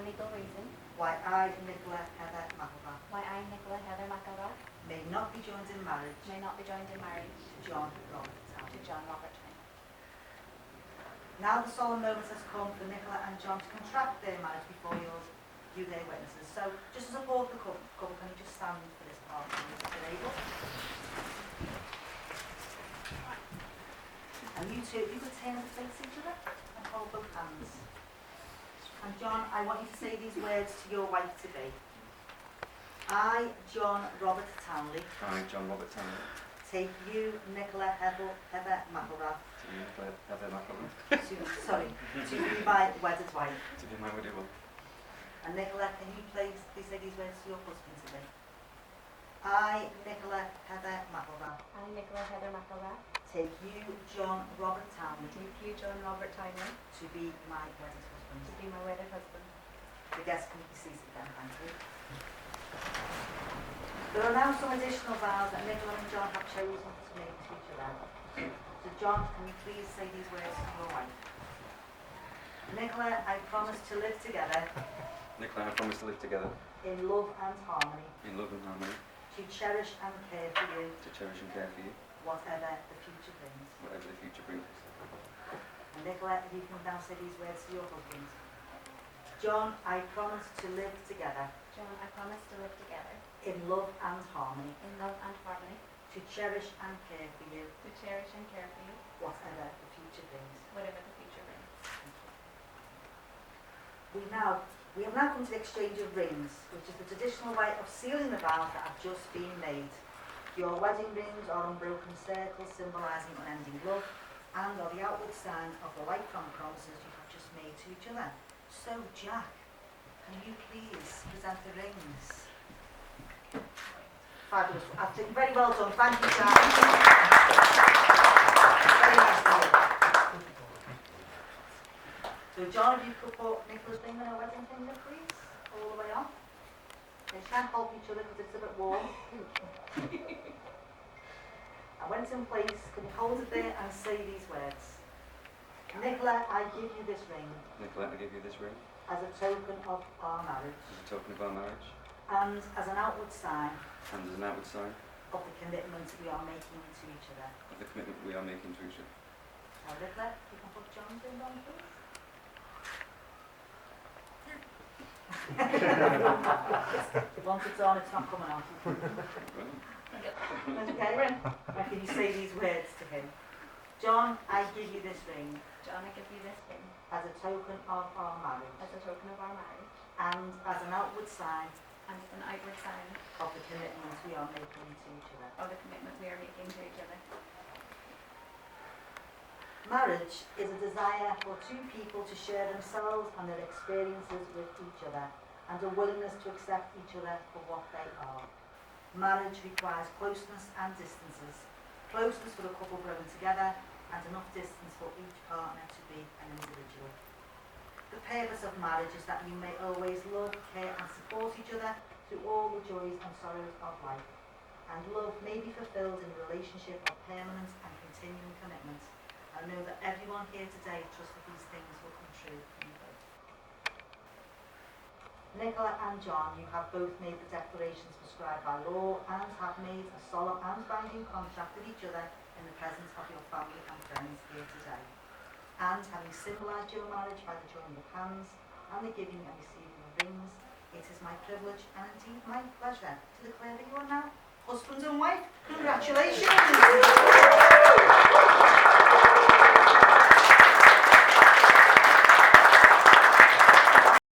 legal reason why I, Nicola Heather McElrath, may not be joined in marriage may not be joined in marriage to John Robert to Townley. John Robert Townley. Now the solemn moment has come for Nicola and John to contract their marriage before you their witnesses. So, just to support the couple, can you just stand for this part, please, if you're able? And you two, you could turn and face each other and hold both hands. And John, I want you to say these words to your wife-to-be. I, John Robert Townley, I, John Robert Townley, take you, Nicola Heather McElrath, to be Heather McElrath, to be my wedded wife. to be my wedded wife. And Nicola, can you please say these words to your husband today? I, Nicola Heather McElrath, I, Nicola Heather McElrath, take you, John Robert Townley, take you, John Robert Townley, to be my wedded husband. to be my wedded husband. The guests can be seated again, thank you. There are now some additional vows that Nicola and John have chosen to make to each other. So John, can you please say these words to your wife? Nicola, I promise to live together Nicola, I promise to live together in love and harmony, in love and harmony, to cherish and care for you, to cherish and care for you, whatever the future brings. whatever the future brings. And Nicola, if you can now say these words to your husband. John, I promise to live together John, I promise to live together in love and harmony, in love and harmony, to cherish and care for you, to cherish and care for you, whatever the future brings. whatever the future brings. We have now come to the exchange of rings, which is the traditional way of sealing the vows that have just been made. Your wedding rings are unbroken circles symbolising unending love and are the outward sign of the lifelong promises you have just made to each other. So, Jack, can you please present the rings? Fabulous. I think very well done. Thank you, Jack. Very nice to you. So, John, if you could put Nicola's finger and her wedding finger, please, all the way on. They can't help each other because it's a bit warm. And when it's in place, can you hold it there and say these words? Nicola, I give you this ring Nicola, I give you this ring as a token of our marriage as a token of our marriage and as an outward sign and as an outward sign of the commitment we are making to each other. of the commitment we are making to each other. Now, Nicola, you can put John's ring on, please. Once it's on, it's not coming out. Okay, and can you say these words to him? John, I give you this ring John, I give you this ring as a token of our marriage as a token of our marriage and as an outward sign and as an outward sign of the commitment we are making to each other. of the commitment we are making to each other. Marriage is a desire for two people to share themselves and their experiences with each other and a willingness to accept each other for what they are. Marriage requires closeness and distances. Closeness for the couple growing together and enough distance for each partner to be an individual. The purpose of marriage is that you may always love, care and support each other through all the joys and sorrows of life. And love may be fulfilled in a relationship of permanent and continuing commitment. I know that everyone here today trusts that these things will come true for you both. Nicola and John, you have both made the declarations prescribed by law and have made a solemn and binding contract with each other in the presence of your family and friends here today. And having symbolised your marriage by the joining of hands and the giving and receiving of rings, it is my privilege and indeed my pleasure to declare that you are now husband and wife. Congratulations!